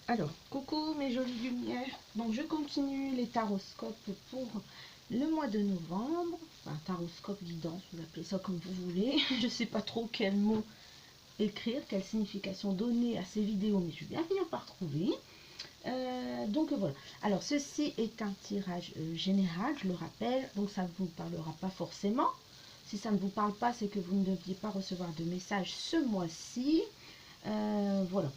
Alors, coucou mes jolies lumières. Donc, je continue les taroscopes pour le mois de novembre. Enfin, taroscope guidance, vous appelez ça comme vous voulez. Je ne sais pas trop quel mot écrire, quelle signification donner à ces vidéos, mais je vais bien finir par trouver. Donc voilà. Alors, ceci est un tirage général, je le rappelle. Donc, ça ne vous parlera pas forcément. Si ça ne vous parle pas, c'est que vous ne deviez pas recevoir de message ce mois-ci. Voilà.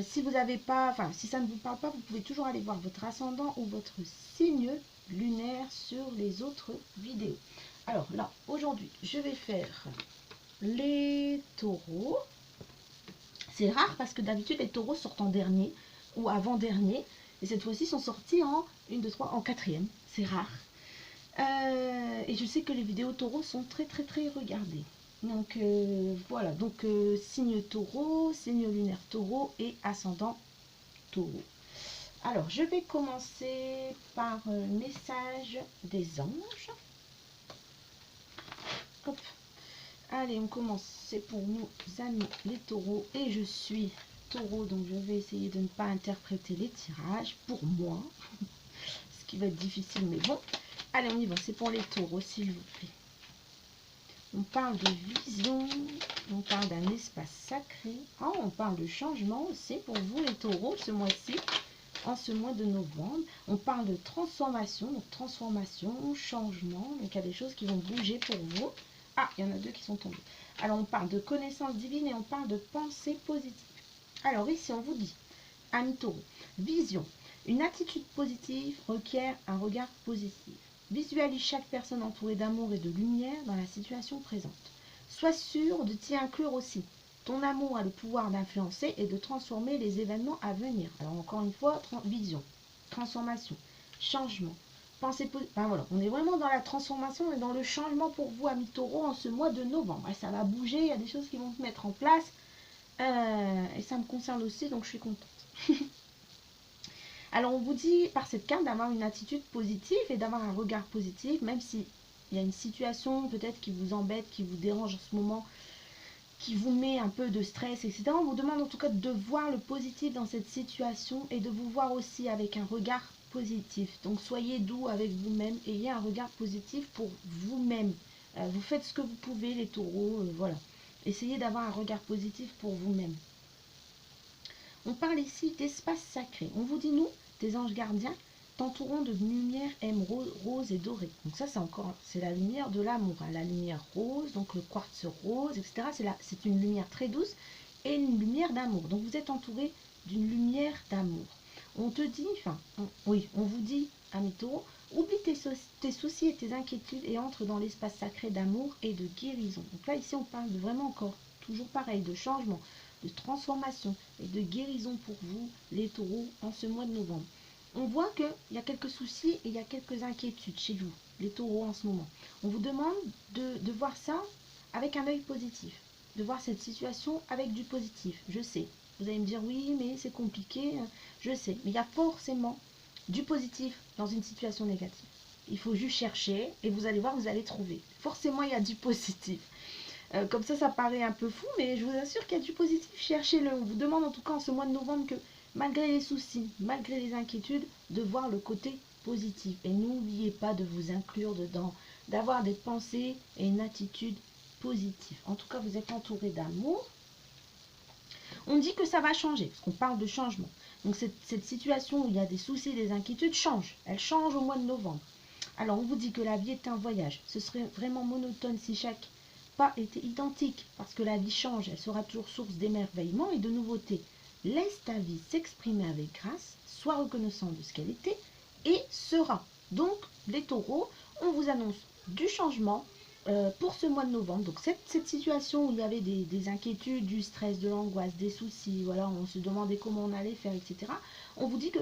Si vous n'avez pas, enfin, si ça ne vous parle pas, vous pouvez toujours aller voir votre ascendant ou votre signe lunaire sur les autres vidéos. Alors là, aujourd'hui, je vais faire les taureaux. C'est rare parce que d'habitude, les taureaux sortent en dernier ou avant-dernier. Et cette fois-ci, sont sortis en 1, 2, 3, en quatrième. C'est rare. Et je sais que les vidéos taureaux sont très très très regardées. Donc voilà, donc signe taureau, signe lunaire taureau et ascendant taureau. Alors je vais commencer par message des anges. Hop. Allez, on commence. C'est pour nos amis les taureaux et je suis taureau, donc je vais essayer de ne pas interpréter les tirages pour moi, ce qui va être difficile, mais bon. Allez, on y va. C'est pour les taureaux, s'il vous plaît. On parle de vision, on parle d'un espace sacré. Oh, on parle de changement aussi pour vous les taureaux ce mois-ci, en ce mois de novembre. On parle de transformation, donc transformation, changement. Donc il y a des choses qui vont bouger pour vous. Ah, il y en a deux qui sont tombés. Alors on parle de connaissance divine et on parle de pensée positive. Alors ici on vous dit, amis taureaux, vision. Une attitude positive requiert un regard positif. Visualise chaque personne entourée d'amour et de lumière dans la situation présente. Sois sûr de t'y inclure aussi. Ton amour a le pouvoir d'influencer et de transformer les événements à venir. Alors encore une fois, vision, transformation, changement, pensée positive. Enfin voilà, on est vraiment dans la transformation et dans le changement pour vous, amis taureaux, en ce mois de novembre. Et ça va bouger, il y a des choses qui vont se mettre en place. Et ça me concerne aussi, donc je suis contente. Alors on vous dit par cette carte d'avoir une attitude positive et d'avoir un regard positif, même si il y a une situation peut-être qui vous embête, qui vous dérange en ce moment, qui vous met un peu de stress, etc. On vous demande en tout cas de voir le positif dans cette situation et de vous voir aussi avec un regard positif. Donc soyez doux avec vous-même, ayez un regard positif pour vous-même. Vous faites ce que vous pouvez les taureaux, voilà. Essayez d'avoir un regard positif pour vous-même. On parle ici d'espace sacré. On vous dit, nous, tes anges gardiens, t'entourons de lumière émeraude, rose et dorée. Donc ça, c'est la lumière de l'amour. Hein. La lumière rose, donc le quartz rose, etc. C'est une lumière très douce et une lumière d'amour. Donc vous êtes entouré d'une lumière d'amour. On te dit, on vous dit, amis taureaux, oublie tes soucis et tes inquiétudes et entre dans l'espace sacré d'amour et de guérison. Donc là, ici, on parle de vraiment encore, toujours pareil, de changement, de transformation et de guérison pour vous, les taureaux, en ce mois de novembre. On voit qu'il y a quelques soucis et il y a quelques inquiétudes chez vous, les taureaux, en ce moment. On vous demande de voir ça avec un œil positif, de voir cette situation avec du positif. Je sais, vous allez me dire oui, mais c'est compliqué, je sais, mais il y a forcément du positif dans une situation négative. Il faut juste chercher et vous allez voir, vous allez trouver. Forcément, il y a du positif. Comme ça paraît un peu fou, mais je vous assure qu'il y a du positif, cherchez-le. On vous demande en tout cas en ce mois de novembre que malgré les soucis, malgré les inquiétudes, de voir le côté positif. Et n'oubliez pas de vous inclure dedans, d'avoir des pensées et une attitude positive. En tout cas, vous êtes entouré d'amour. On dit que ça va changer, parce qu'on parle de changement. Donc cette situation où il y a des soucis, des inquiétudes change. Elle change au mois de novembre. Alors on vous dit que la vie est un voyage. Ce serait vraiment monotone si chaque pas était identique, parce que la vie change, elle sera toujours source d'émerveillement et de nouveautés. Laisse ta vie s'exprimer avec grâce, sois reconnaissant de ce qu'elle était et sera. Donc, les taureaux, on vous annonce du changement pour ce mois de novembre. Donc, cette situation où il y avait des inquiétudes, du stress, de l'angoisse, des soucis, voilà, on se demandait comment on allait faire, etc. On vous dit que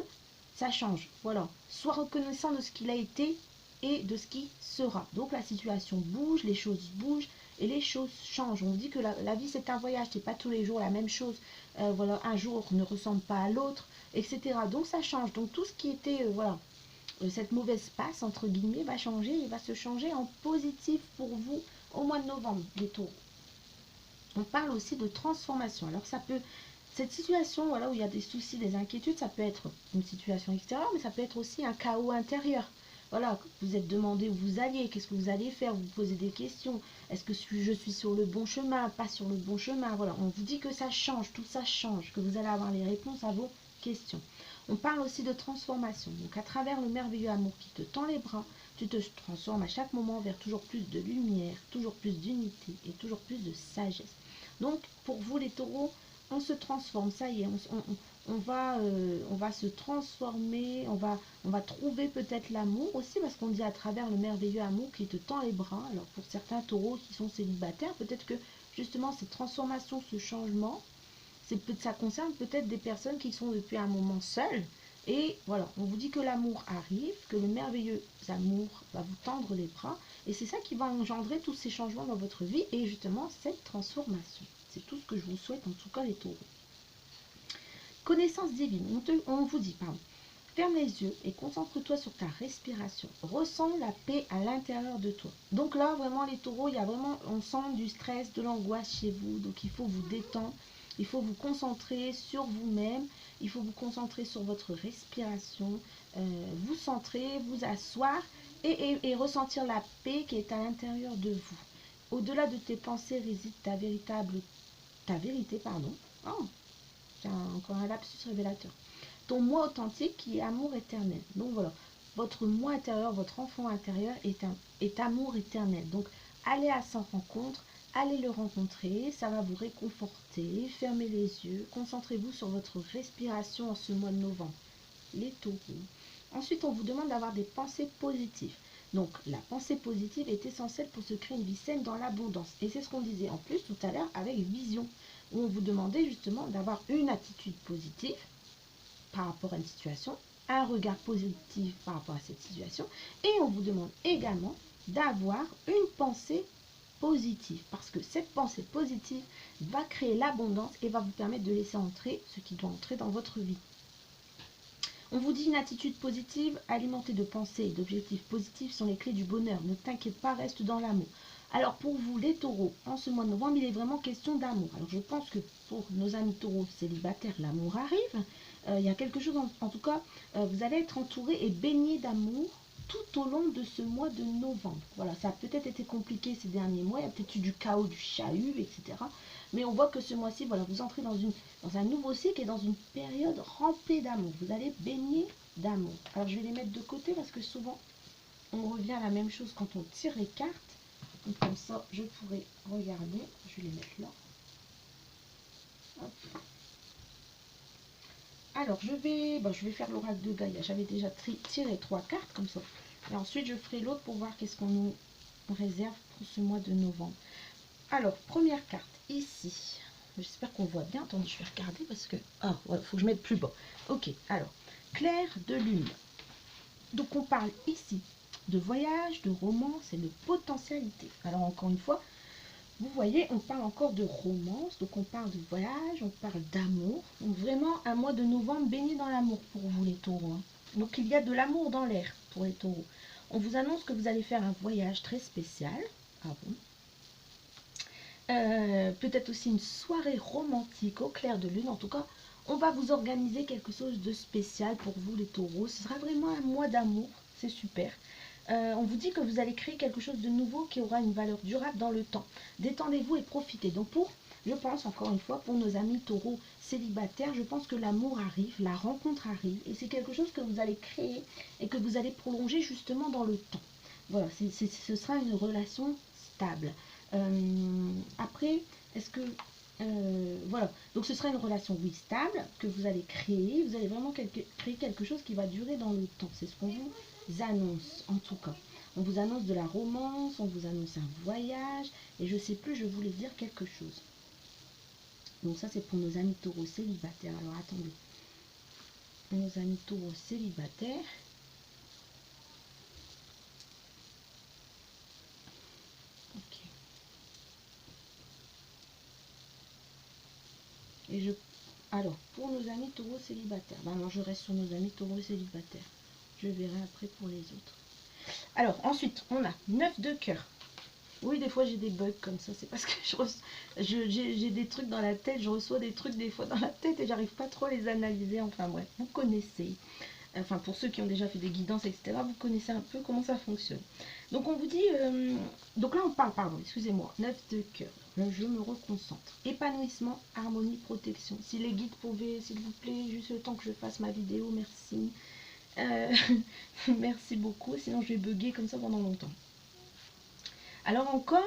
ça change. Voilà, sois reconnaissant de ce qu'il a été et de ce qui sera. Donc la situation bouge, les choses bougent et les choses changent. On dit que la vie c'est un voyage, c'est pas tous les jours la même chose. Voilà, un jour ne ressemble pas à l'autre, etc. Donc ça change. Donc tout ce qui était cette mauvaise passe entre guillemets va changer et va se changer en positif pour vous au mois de novembre, les taureaux. On parle aussi de transformation. Alors ça peut cette situation, voilà, où il y a des soucis, des inquiétudes, ça peut être une situation extérieure, mais ça peut être aussi un chaos intérieur. Voilà, vous êtes demandé où vous alliez, qu'est-ce que vous allez faire, vous vous posez des questions. Est-ce que je suis sur le bon chemin, pas sur le bon chemin? Voilà, on vous dit que ça change, tout ça change, que vous allez avoir les réponses à vos questions. On parle aussi de transformation. Donc à travers le merveilleux amour qui te tend les bras, tu te transformes à chaque moment vers toujours plus de lumière, toujours plus d'unité et toujours plus de sagesse. Donc pour vous les taureaux, on se transforme, ça y est, on va se transformer, on va trouver peut-être l'amour aussi, parce qu'on dit à travers le merveilleux amour qui te tend les bras. Alors pour certains taureaux qui sont célibataires, peut-être que justement cette transformation, ce changement, ça concerne peut-être des personnes qui sont depuis un moment seules. Et voilà, on vous dit que l'amour arrive, que le merveilleux amour va vous tendre les bras. Et c'est ça qui va engendrer tous ces changements dans votre vie et justement cette transformation. C'est tout ce que je vous souhaite, en tout cas les taureaux. Connaissance divine, on vous dit, pardon. Ferme les yeux et concentre-toi sur ta respiration. Ressens la paix à l'intérieur de toi. Donc là, vraiment, les taureaux, il y a vraiment, on sent du stress, de l'angoisse chez vous. Donc il faut vous détendre. Il faut vous concentrer sur vous-même. Il faut vous concentrer sur votre respiration. Vous centrer, vous asseoir et ressentir la paix qui est à l'intérieur de vous. Au-delà de tes pensées réside ta vérité, pardon. Oh, j'ai encore un lapsus révélateur. Ton moi authentique qui est amour éternel. Donc voilà, votre moi intérieur, votre enfant intérieur est amour éternel. Donc allez à sa rencontre, allez le rencontrer, ça va vous réconforter, fermez les yeux, concentrez-vous sur votre respiration en ce mois de novembre, les taureaux. Ensuite, on vous demande d'avoir des pensées positives. Donc la pensée positive est essentielle pour se créer une vie saine dans l'abondance. Et c'est ce qu'on disait en plus tout à l'heure avec vision, où on vous demandait justement d'avoir une attitude positive par rapport à une situation, un regard positif par rapport à cette situation, et on vous demande également d'avoir une pensée positive, parce que cette pensée positive va créer l'abondance et va vous permettre de laisser entrer ce qui doit entrer dans votre vie. On vous dit une attitude positive, alimentée de pensées et d'objectifs positifs sont les clés du bonheur. Ne t'inquiète pas, reste dans l'amour. Alors pour vous les taureaux, en ce mois de novembre, il est vraiment question d'amour. Alors je pense que pour nos amis taureaux célibataires, l'amour arrive. Il y a quelque chose, en tout cas, vous allez être entouré et baigné d'amour tout au long de ce mois de novembre. Voilà, ça a peut-être été compliqué ces derniers mois, il y a peut-être eu du chaos, du chahut, etc. Mais on voit que ce mois-ci, voilà, vous entrez dans un nouveau cycle et dans une période remplie d'amour. Vous allez baigner d'amour. Alors je vais les mettre de côté parce que souvent, on revient à la même chose quand on tire les cartes. Donc comme ça, je pourrais regarder. Je vais les mettre là. Hop. Alors, je vais faire l'oracle de Gaïa. J'avais déjà tiré 3 cartes comme ça. Et ensuite, je ferai l'autre pour voir qu'est-ce qu'on nous réserve pour ce mois de novembre. Alors, première carte, ici. J'espère qu'on voit bien. Attendez, je vais regarder parce que... Ah, voilà, il faut que je mette plus bas. Ok, alors, clair de lune. Donc, on parle ici de voyage, de romance et de potentialité. Alors, encore une fois, vous voyez, on parle encore de romance, donc on parle de voyage, on parle d'amour. Donc vraiment un mois de novembre baigné dans l'amour pour vous les taureaux. Donc il y a de l'amour dans l'air pour les taureaux. On vous annonce que vous allez faire un voyage très spécial. Ah bon. Peut-être aussi une soirée romantique au clair de lune. En tout cas, on va vous organiser quelque chose de spécial pour vous les taureaux. Ce sera vraiment un mois d'amour, c'est super. On vous dit que vous allez créer quelque chose de nouveau qui aura une valeur durable dans le temps. Détendez-vous et profitez. Donc je pense encore une fois, pour nos amis taureaux célibataires, je pense que l'amour arrive, la rencontre arrive. Et c'est quelque chose que vous allez créer et que vous allez prolonger justement dans le temps. Voilà, ce sera une relation stable. Après, est-ce que... voilà, donc ce sera une relation, oui, stable, que vous allez créer. Vous allez vraiment créer quelque chose qui va durer dans le temps. C'est ce qu'on vous annonce, en tout cas. On vous annonce de la romance, on vous annonce un voyage, et je sais plus, je voulais dire quelque chose. Donc ça, c'est pour nos amis taureaux célibataires. Alors, attendez. Nos amis taureaux célibataires. Ok. Et alors, pour nos amis taureaux célibataires, ben moi je reste sur nos amis taureaux célibataires. Je verrai après pour les autres. Alors, ensuite, on a 9 de cœur. Oui, des fois j'ai des bugs comme ça, c'est parce que j'ai des trucs dans la tête, je reçois des trucs des fois dans la tête et j'arrive pas trop à les analyser, enfin bref, vous connaissez. Enfin pour ceux qui ont déjà fait des guidances, etc., vous connaissez un peu comment ça fonctionne. Donc on vous dit, donc là on parle, pardon, excusez-moi, 9 de cœur, je me reconcentre. Épanouissement, harmonie, protection. Si les guides pouvaient, s'il vous plaît, juste le temps que je fasse ma vidéo, merci. Merci beaucoup, sinon je vais bugger comme ça pendant longtemps. Alors encore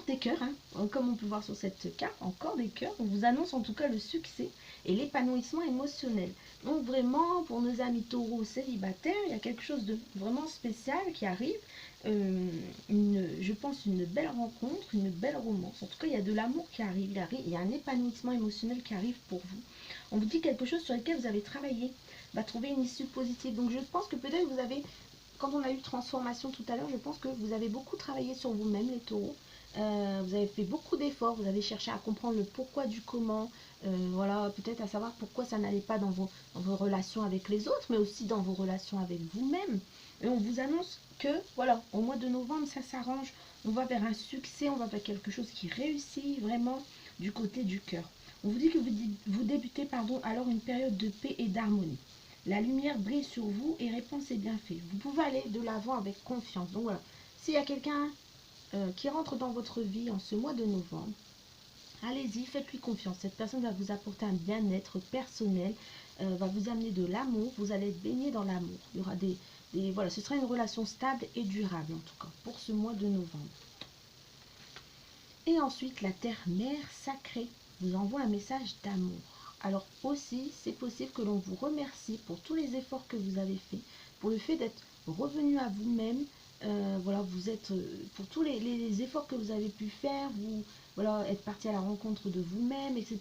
des cœurs, hein, comme on peut voir sur cette carte, encore des cœurs. On vous annonce en tout cas le succès et l'épanouissement émotionnel. Donc vraiment, pour nos amis taureaux célibataires, il y a quelque chose de vraiment spécial qui arrive. Je pense une belle rencontre, une belle romance. En tout cas, il y a de l'amour qui arrive, il y a un épanouissement émotionnel qui arrive pour vous. On vous dit quelque chose sur lequel vous avez travaillé, va trouver une issue positive. Donc je pense que peut-être vous avez... Quand on a eu transformation tout à l'heure, je pense que vous avez beaucoup travaillé sur vous-même, les taureaux. Vous avez fait beaucoup d'efforts, vous avez cherché à comprendre le pourquoi du comment, voilà, peut-être à savoir pourquoi ça n'allait pas dans vos relations avec les autres, mais aussi dans vos relations avec vous-même. Et on vous annonce que, voilà, au mois de novembre, ça s'arrange, on va vers un succès, on va vers quelque chose qui réussit vraiment du côté du cœur. On vous dit que vous débutez, alors une période de paix et d'harmonie. La lumière brille sur vous et répand ses bienfaits. Vous pouvez aller de l'avant avec confiance. Donc voilà, s'il y a quelqu'un qui rentre dans votre vie en ce mois de novembre, allez-y, faites-lui confiance. Cette personne va vous apporter un bien-être personnel, va vous amener de l'amour. Vous allez être baigné dans l'amour. Il y aura voilà, ce sera une relation stable et durable en tout cas pour ce mois de novembre. Et ensuite, la terre-mère sacrée vous envoie un message d'amour. Alors aussi, c'est possible que l'on vous remercie pour tous les efforts que vous avez faits, pour le fait d'être revenu à vous-même. Voilà, vous êtes pour tous les efforts que vous avez pu faire, vous voilà, être parti à la rencontre de vous-même, etc.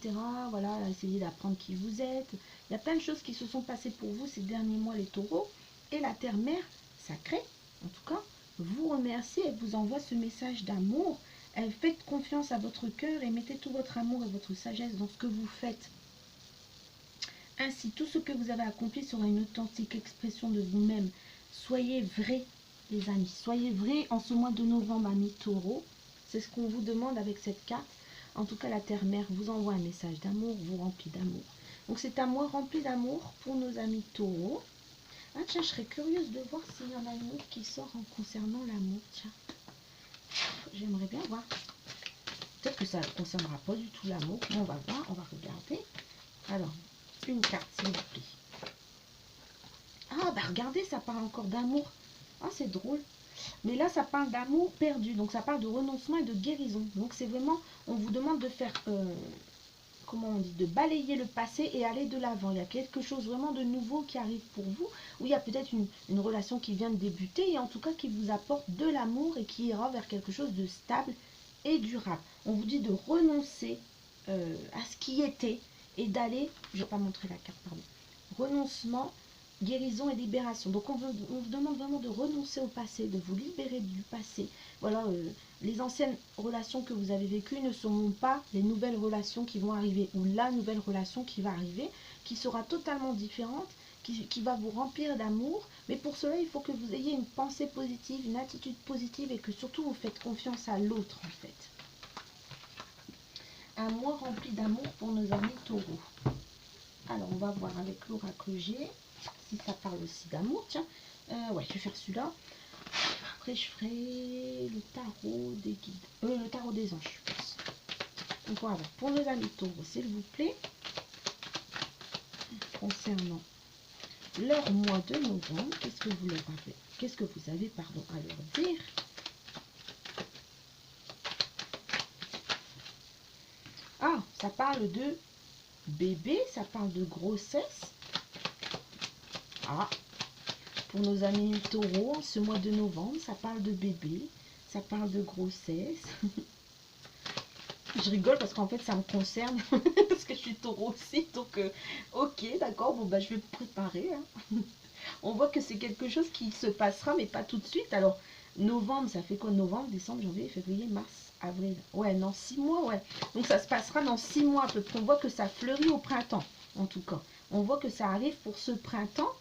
Voilà, essayer d'apprendre qui vous êtes. Il y a plein de choses qui se sont passées pour vous ces derniers mois, les taureaux. Et la terre-mère sacrée, en tout cas, vous remercie et vous envoie ce message d'amour. Faites confiance à votre cœur et mettez tout votre amour et votre sagesse dans ce que vous faites. Ainsi, tout ce que vous avez accompli sera une authentique expression de vous-même. Soyez vrais, les amis. Soyez vrais en ce mois de novembre, amis taureaux. C'est ce qu'on vous demande avec cette carte. En tout cas, la terre-mère vous envoie un message d'amour, vous remplit d'amour. Donc c'est un mois rempli d'amour pour nos amis taureaux. Ah tiens, je serais curieuse de voir s'il y en a une autre qui sort en concernant l'amour. Tiens, j'aimerais bien voir. Peut-être que ça ne concernera pas du tout l'amour. On va voir, on va regarder. Alors, une carte, s'il vous plaît. Ah, bah regardez, ça parle encore d'amour. Ah, c'est drôle. Mais là, ça parle d'amour perdu. Donc, ça parle de renoncement et de guérison. Donc, c'est vraiment, on vous demande de faire, comment on dit, de balayer le passé et aller de l'avant. Il y a quelque chose vraiment de nouveau qui arrive pour vous. Ou il y a peut-être une relation qui vient de débuter et en tout cas qui vous apporte de l'amour et qui ira vers quelque chose de stable et durable. On vous dit de renoncer à ce qui était et d'aller, je ne vais pas montrer la carte, pardon, renoncement, guérison et libération. Donc on vous demande vraiment de renoncer au passé, de vous libérer du passé. Voilà, les anciennes relations que vous avez vécues ne seront pas les nouvelles relations qui vont arriver, ou la nouvelle relation qui va arriver, qui sera totalement différente, qui va vous remplir d'amour. Mais pour cela, il faut que vous ayez une pensée positive, une attitude positive et que surtout vous faites confiance à l'autre en fait. Un mois rempli d'amour pour nos amis taureaux. Alors, on va voir avec l'oracle G si ça parle aussi d'amour. Tiens, ouais, je vais faire celui-là. Après, je ferai le tarot des guides. Le tarot des anges, je pense. Donc, on va voir pour nos amis taureaux, s'il vous plaît. Concernant leur mois de novembre, qu'est-ce que vous leur avez, qu'est-ce que vous avez, pardon, à leur dire? Ah, ça parle de bébé, ça parle de grossesse. Ah, pour nos amis taureaux, ce mois de novembre, ça parle de bébé, ça parle de grossesse. Je rigole parce qu'en fait, ça me concerne, parce que je suis taureau aussi, donc ok, d'accord, bon, bah, je vais me préparer. Hein. On voit que c'est quelque chose qui se passera, mais pas tout de suite. Alors, novembre, ça fait quoi? Novembre, décembre, janvier, février, mars, avril. Ouais, dans 6 mois, ouais. Donc, ça se passera dans 6 mois à peu près. On voit que ça fleurit au printemps, en tout cas. On voit que ça arrive pour ce printemps.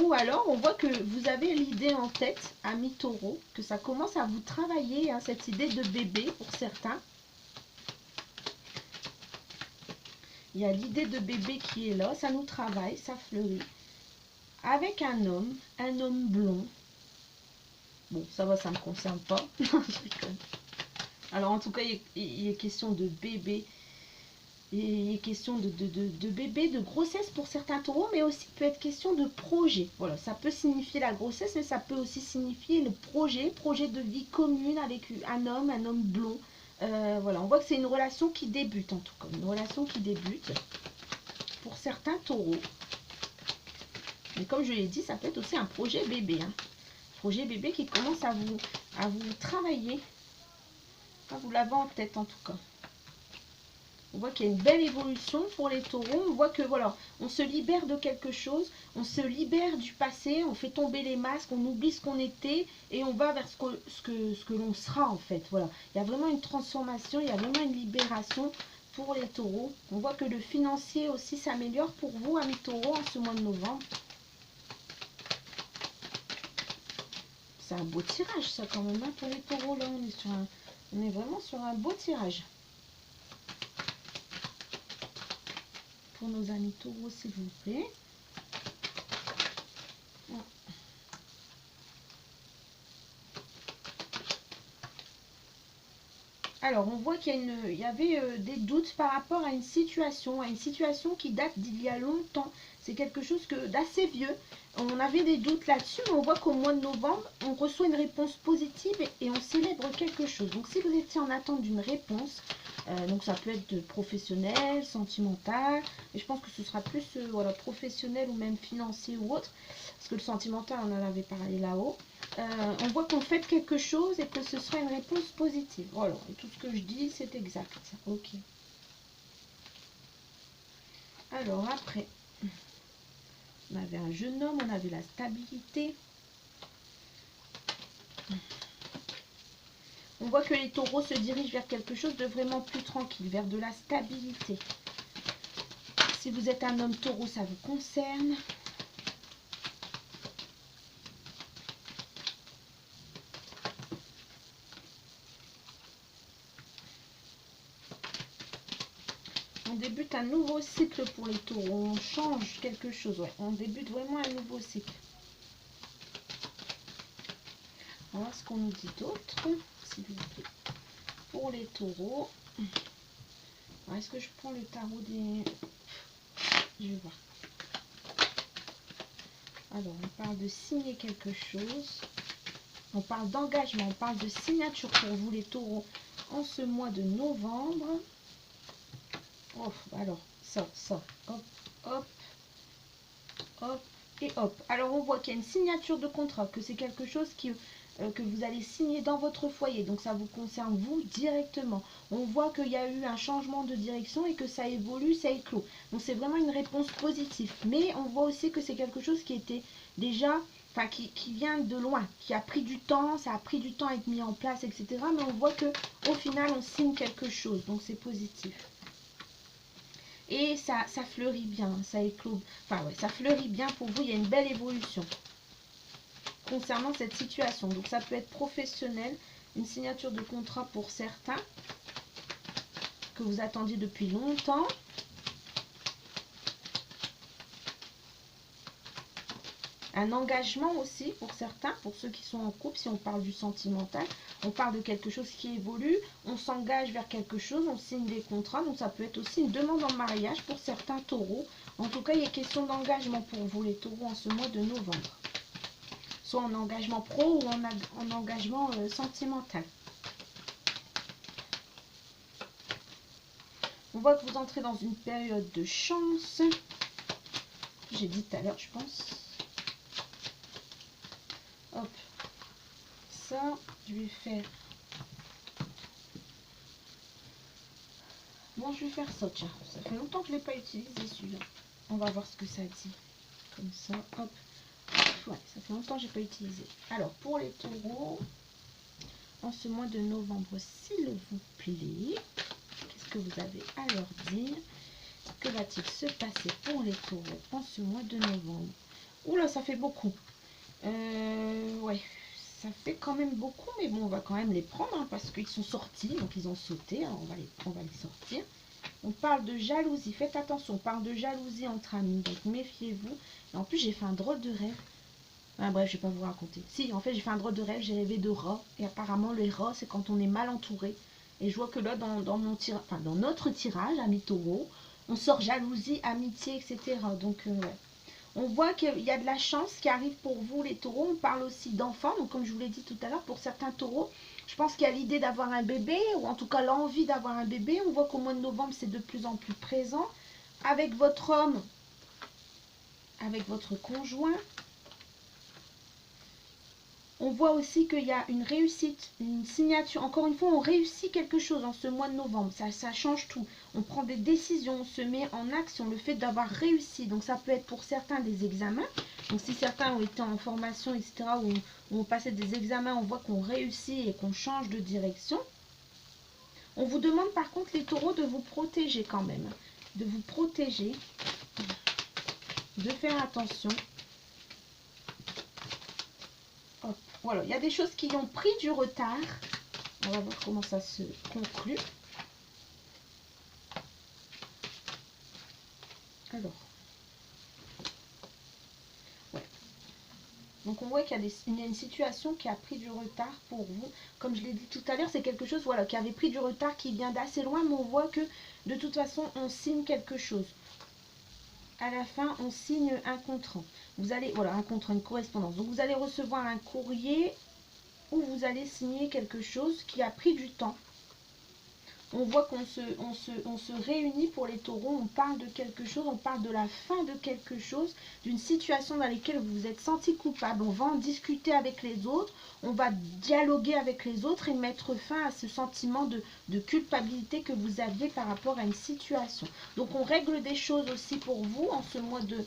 Ou alors, on voit que vous avez l'idée en tête, amis taureaux, que ça commence à vous travailler, hein, cette idée de bébé pour certains. Il y a l'idée de bébé qui est là, ça nous travaille, ça fleurit. Avec un homme blond. Bon, ça va, ça ne me concerne pas. Non, je rigole. Alors, en tout cas, il est question de bébé. Il est question de bébé, de grossesse pour certains taureaux, mais aussi peut être question de projet. Voilà, ça peut signifier la grossesse, mais ça peut aussi signifier le projet de vie commune avec un homme blond. Voilà, on voit que c'est une relation qui débute en tout cas, une relation qui débute pour certains taureaux. Mais comme je l'ai dit, ça peut être aussi un projet bébé, hein. Projet bébé qui commence à vous travailler. Enfin, vous l'avez en tête en tout cas. On voit qu'il y a une belle évolution pour les taureaux. On voit que voilà, on se libère de quelque chose, on se libère du passé, on fait tomber les masques, on oublie ce qu'on était et on va vers ce que l'on sera en fait. Voilà, il y a vraiment une transformation, il y a vraiment une libération pour les taureaux. On voit que le financier aussi s'améliore pour vous, amis taureaux, en ce mois de novembre. C'est un beau tirage ça quand même, hein, pour les taureaux. Là, on est vraiment sur un beau tirage. Pour nos amis taureaux, s'il vous plaît. Alors, on voit qu'il y avait des doutes par rapport à une situation qui date d'il y a longtemps. C'est quelque chose d'assez vieux. On avait des doutes là-dessus, mais on voit qu'au mois de novembre, on reçoit une réponse positive et on célèbre quelque chose. Donc, si vous étiez en attente d'une réponse, donc ça peut être professionnel, sentimental, et je pense que ce sera plus voilà, professionnel ou même financier ou autre, parce que le sentimental, on en avait parlé là-haut. On voit qu'on fait quelque chose et que ce sera une réponse positive. Voilà, et tout ce que je dis, c'est exact. Ok. Alors après, on avait un jeune homme, on avait la stabilité. On voit que les taureaux se dirigent vers quelque chose de vraiment plus tranquille, vers de la stabilité. Si vous êtes un homme taureau, ça vous concerne. On débute un nouveau cycle pour les taureaux. On change quelque chose. Ouais. On débute vraiment un nouveau cycle. On va voir ce qu'on nous dit d'autre, s'il vous plaît. Pour les taureaux. Est-ce que je prends le tarot des... Je vais voir. Alors, on parle de signer quelque chose. On parle d'engagement. On parle de signature pour vous, les taureaux, en ce mois de novembre. Oh, alors, ça. Hop, hop, hop et hop. Alors, on voit qu'il y a une signature de contrat, que c'est quelque chose que vous allez signer dans votre foyer. Donc, ça vous concerne, vous, directement. On voit qu'il y a eu un changement de direction et que ça évolue, ça éclot. Donc, c'est vraiment une réponse positive. Mais on voit aussi que c'est quelque chose qui était déjà... Enfin, qui vient de loin, qui a pris du temps, ça a pris du temps à être mis en place, etc. Mais on voit que au final, on signe quelque chose. Donc, c'est positif. Et ça fleurit bien, ça éclot. Enfin, ouais, ça fleurit bien pour vous. Il y a une belle évolution concernant cette situation. Donc ça peut être professionnel, une signature de contrat pour certains que vous attendiez depuis longtemps. Un engagement aussi pour certains, pour ceux qui sont en couple, si on parle du sentimental, on parle de quelque chose qui évolue, on s'engage vers quelque chose, on signe des contrats, donc ça peut être aussi une demande en mariage pour certains taureaux. En tout cas, il est question d'engagement pour vous les taureaux en ce mois de novembre. Soit en engagement pro ou en engagement sentimental. On voit que vous entrez dans une période de chance. J'ai dit tout à l'heure, je pense. Hop. Ça, je vais faire... Bon, je vais faire ça, tiens. Ça fait longtemps que je ne l'ai pas utilisé, celui-là. On va voir ce que ça dit. Comme ça, hop. Ouais, ça fait longtemps que je n'ai pas utilisé. Alors, pour les taureaux, en ce mois de novembre, s'il vous plaît, qu'est-ce que vous avez à leur dire? Que va-t-il se passer pour les taureaux en ce mois de novembre? Oula, ça fait beaucoup. Ouais, ça fait quand même beaucoup, mais bon, on va quand même les prendre hein, parce qu'ils sont sortis, donc ils ont sauté. Alors on va les sortir. On parle de jalousie, faites attention, on parle de jalousie entre amis, donc méfiez-vous. Et en plus, j'ai fait un drôle de rêve. Ah, bref, je vais pas vous raconter. Si, en fait, j'ai fait un drôle de rêve, j'ai rêvé de rats. Et apparemment, les rats, c'est quand on est mal entouré. Et je vois que là, dans notre tirage, amis taureau, on sort jalousie, amitié, etc. Donc, ouais. On voit qu'il y a de la chance qui arrive pour vous, les taureaux. On parle aussi d'enfants. Donc, comme je vous l'ai dit tout à l'heure, pour certains taureaux, je pense qu'il y a l'idée d'avoir un bébé, ou en tout cas l'envie d'avoir un bébé. On voit qu'au mois de novembre, c'est de plus en plus présent. Avec votre homme, avec votre conjoint. On voit aussi qu'il y a une réussite, une signature. Encore une fois, on réussit quelque chose en ce mois de novembre. Ça change tout. On prend des décisions, on se met en action. Le fait d'avoir réussi. Donc, ça peut être pour certains des examens. Donc, si certains ont été en formation, etc., ou on passait des examens, on voit qu'on réussit et qu'on change de direction. On vous demande par contre, les taureaux, de vous protéger quand même. De vous protéger. De faire attention. Hop, voilà, il y a des choses qui ont pris du retard. On va voir comment ça se conclut. Alors, ouais. Donc on voit qu'il y a une situation qui a pris du retard pour vous. Comme je l'ai dit tout à l'heure, c'est quelque chose voilà, qui avait pris du retard, qui vient d'assez loin, mais on voit que de toute façon, on signe quelque chose. À la fin, on signe un contrat. Vous allez, voilà, un contrat, une correspondance. Donc vous allez recevoir un courrier où vous allez signer quelque chose qui a pris du temps. On voit qu'on se réunit pour les taureaux, on parle de quelque chose, on parle de la fin de quelque chose, d'une situation dans laquelle vous vous êtes senti coupable. On va en discuter avec les autres, on va dialoguer avec les autres et mettre fin à ce sentiment de culpabilité que vous aviez par rapport à une situation. Donc on règle des choses aussi pour vous en ce mois de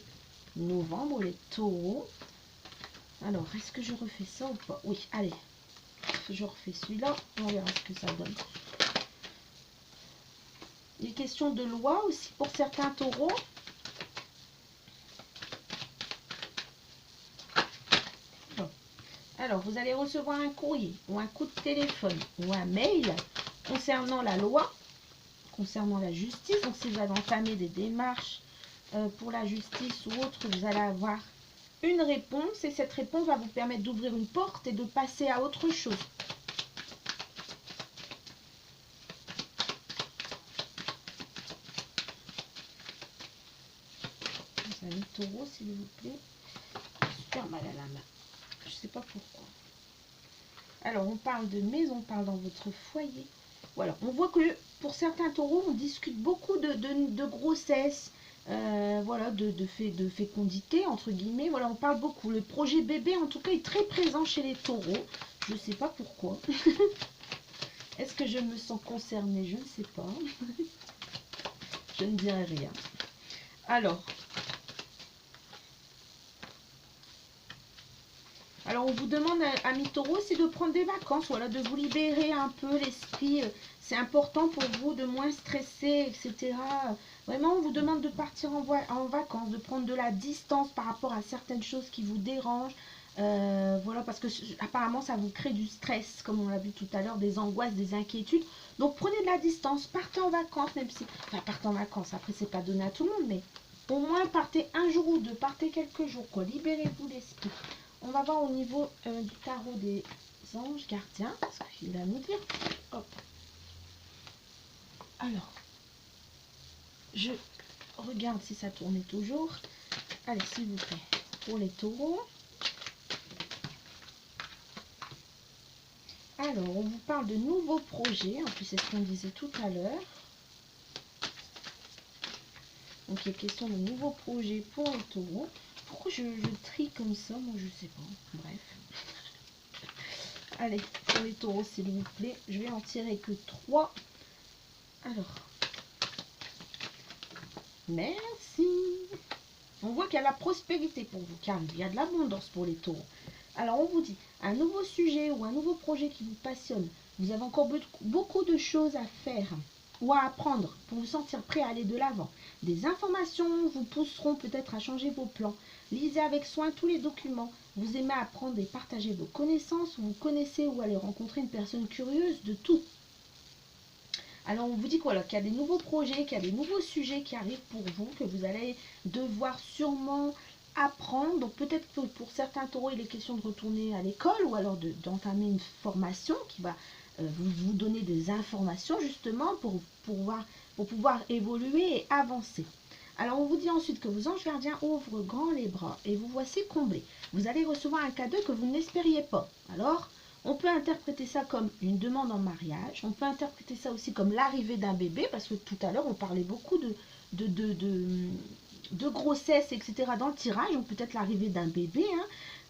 novembre, les taureaux. Alors, est-ce que je refais ça ou pas? Oui, allez, je refais celui-là, on verra ce que ça donne. Il est question de loi aussi pour certains taureaux. Bon. Alors, vous allez recevoir un courrier ou un coup de téléphone ou un mail concernant la loi, concernant la justice. Donc, si vous allez entamer des démarches pour la justice ou autre, vous allez avoir une réponse et cette réponse va vous permettre d'ouvrir une porte et de passer à autre chose. Amis taureaux, s'il vous plaît. Super mal à la main. Je ne sais pas pourquoi. Alors, on parle de maison, on parle dans votre foyer. Voilà, on voit que pour certains taureaux, on discute beaucoup de grossesse, voilà, de fécondité, entre guillemets. Voilà, on parle beaucoup. Le projet bébé, en tout cas, est très présent chez les taureaux. Je ne sais pas pourquoi. Est-ce que je me sens concernée? Je ne sais pas. Je ne dirai rien. Alors, on vous demande, amis taureaux, c'est de prendre des vacances, voilà, de vous libérer un peu l'esprit. C'est important pour vous de moins stresser, etc. Vraiment, on vous demande de partir en vacances, de prendre de la distance par rapport à certaines choses qui vous dérangent. Voilà, parce que apparemment, ça vous crée du stress, comme on l'a vu tout à l'heure, des angoisses, des inquiétudes. Donc, prenez de la distance, partez en vacances, même si... Enfin, partez en vacances, après, c'est pas donné à tout le monde, mais au moins, partez un jour ou deux, partez quelques jours, quoi. Libérez-vous l'esprit. On va voir au niveau du tarot des anges gardiens, ce qu'il va nous dire. Hop. Alors, je regarde si ça tournait toujours. Allez, s'il vous plaît, pour les taureaux. Alors, on vous parle de nouveaux projets. En plus, c'est ce qu'on disait tout à l'heure. Donc, il est question de nouveaux projets pour les taureaux. Pourquoi je trie comme ça? Moi, je sais pas. Bref. Allez, pour les taureaux, s'il vous plaît. Je vais en tirer que 3. Alors. Merci. On voit qu'il y a la prospérité pour vous, car il y a de l'abondance pour les taureaux. Alors, on vous dit, un nouveau sujet ou un nouveau projet qui vous passionne. Vous avez encore beaucoup de choses à faire. ou à apprendre pour vous sentir prêt à aller de l'avant. Des informations vous pousseront peut-être à changer vos plans. Lisez avec soin tous les documents. Vous aimez apprendre et partager vos connaissances. Vous connaissez ou allez rencontrer une personne curieuse de tout. Alors on vous dit quoi, qu'il y a des nouveaux projets, qu'il y a des nouveaux sujets qui arrivent pour vous, que vous allez devoir sûrement apprendre. Donc peut-être que pour certains taureaux, il est question de retourner à l'école ou alors d'entamer une formation qui va vous donner des informations justement pour pouvoir évoluer et avancer. Alors on vous dit ensuite que vos anges gardiens ouvrent grand les bras et vous voici comblés. Vous allez recevoir un cadeau que vous n'espériez pas. Alors on peut interpréter ça comme une demande en mariage. On peut interpréter ça aussi comme l'arrivée d'un bébé, parce que tout à l'heure, on parlait beaucoup de grossesse, etc. dans le tirage. Donc peut-être l'arrivée d'un bébé.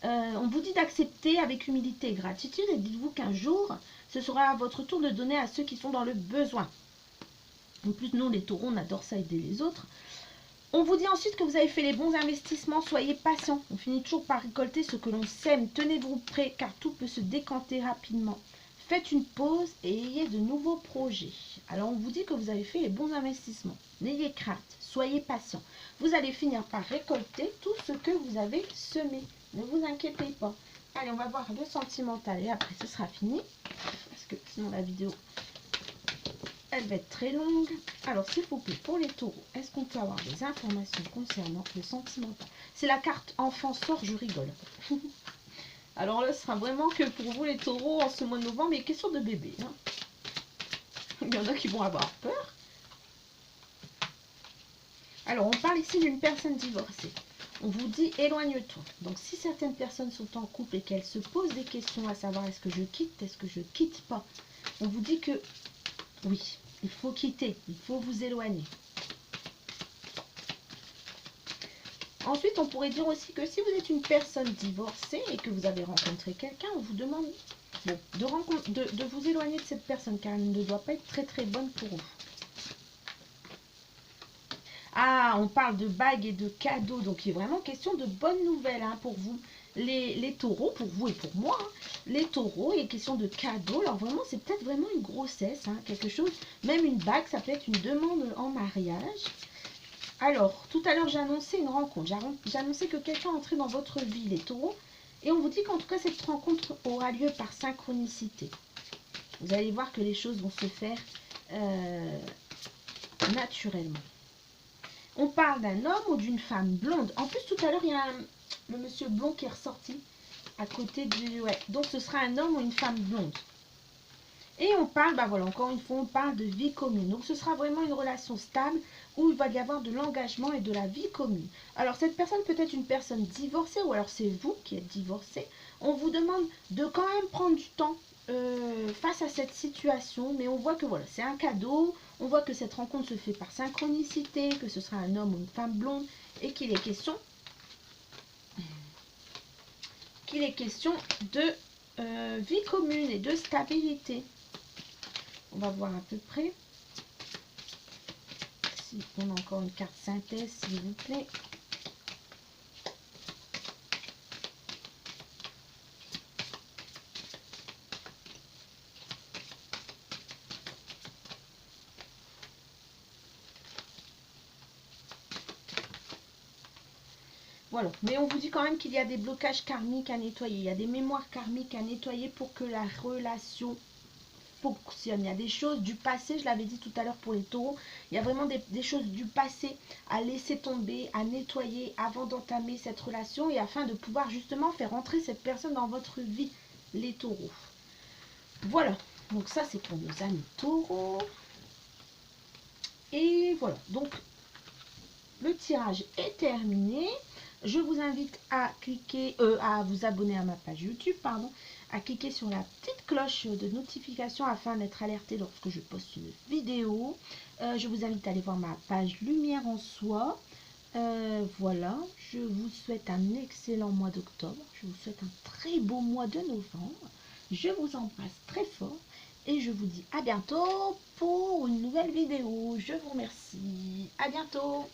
On vous dit d'accepter avec humilité et gratitude. Et dites-vous qu'un jour, ce sera à votre tour de donner à ceux qui sont dans le besoin. En plus, nous, les taureaux, on adore ça, aider les autres. On vous dit ensuite que vous avez fait les bons investissements, soyez patient. On finit toujours par récolter ce que l'on sème. Tenez-vous prêts car tout peut se décanter rapidement. Faites une pause et ayez de nouveaux projets. Alors on vous dit que vous avez fait les bons investissements. N'ayez crainte, soyez patient. Vous allez finir par récolter tout ce que vous avez semé. Ne vous inquiétez pas. Allez, on va voir le sentimental et après ce sera fini. Parce que sinon la vidéo... elle va être très longue. Alors, s'il vous plaît, pour les taureaux, est-ce qu'on peut avoir des informations concernant le sentimental? C'est la carte enfant sort, je rigole. Alors là, ce sera vraiment que pour vous les taureaux en ce mois de novembre, mais question de bébé. Il y en a qui vont avoir peur. Alors, on parle ici d'une personne divorcée. On vous dit éloigne-toi. Donc, si certaines personnes sont en couple et qu'elles se posent des questions à savoir est-ce que je quitte pas, on vous dit que oui, il faut quitter, il faut vous éloigner. Ensuite, on pourrait dire aussi que si vous êtes une personne divorcée et que vous avez rencontré quelqu'un, on vous demande de vous éloigner de cette personne car elle ne doit pas être très très bonne pour vous. Ah, on parle de bagues et de cadeaux, donc il est vraiment question de bonnes nouvelles pour vous. Les taureaux, pour vous et pour moi, les taureaux, il est question de cadeaux. Alors vraiment, c'est peut-être vraiment une grossesse, quelque chose, même une bague, ça peut être une demande en mariage. Alors, tout à l'heure, j'ai annoncé une rencontre. J'ai annoncé que quelqu'un entrait dans votre vie, les taureaux. Et on vous dit qu'en tout cas, cette rencontre aura lieu par synchronicité. Vous allez voir que les choses vont se faire naturellement. On parle d'un homme ou d'une femme blonde. En plus, tout à l'heure, il y a le monsieur blond qui est ressorti à côté du... Ouais, donc ce sera un homme ou une femme blonde. Et on parle, voilà, encore une fois, on parle de vie commune. Donc ce sera vraiment une relation stable où il va y avoir de l'engagement et de la vie commune. Alors cette personne peut être une personne divorcée ou alors c'est vous qui êtes divorcé. On vous demande de quand même prendre du temps face à cette situation. Mais on voit que voilà, c'est un cadeau. On voit que cette rencontre se fait par synchronicité, que ce sera un homme ou une femme blonde et qu'il est question de vie commune et de stabilité. On va voir à peu près si on a encore une carte synthèse, s'il vous plaît. Voilà, mais on vous dit quand même qu'il y a des blocages karmiques à nettoyer. Il y a des mémoires karmiques à nettoyer pour que la relation fonctionne. Il y a des choses du passé, je l'avais dit tout à l'heure pour les taureaux, il y a vraiment des choses du passé à laisser tomber, à nettoyer avant d'entamer cette relation et afin de pouvoir justement faire entrer cette personne dans votre vie, les taureaux. Voilà, donc ça c'est pour nos amis taureaux. Et voilà, donc le tirage est terminé. Je vous invite à cliquer, à vous abonner à ma page YouTube, pardon, à cliquer sur la petite cloche de notification afin d'être alerté lorsque je poste une vidéo. Je vous invite à aller voir ma page Lumière en Soi. Voilà, je vous souhaite un excellent mois d'octobre. Je vous souhaite un très beau mois de novembre. Je vous embrasse très fort et je vous dis à bientôt pour une nouvelle vidéo. Je vous remercie. À bientôt.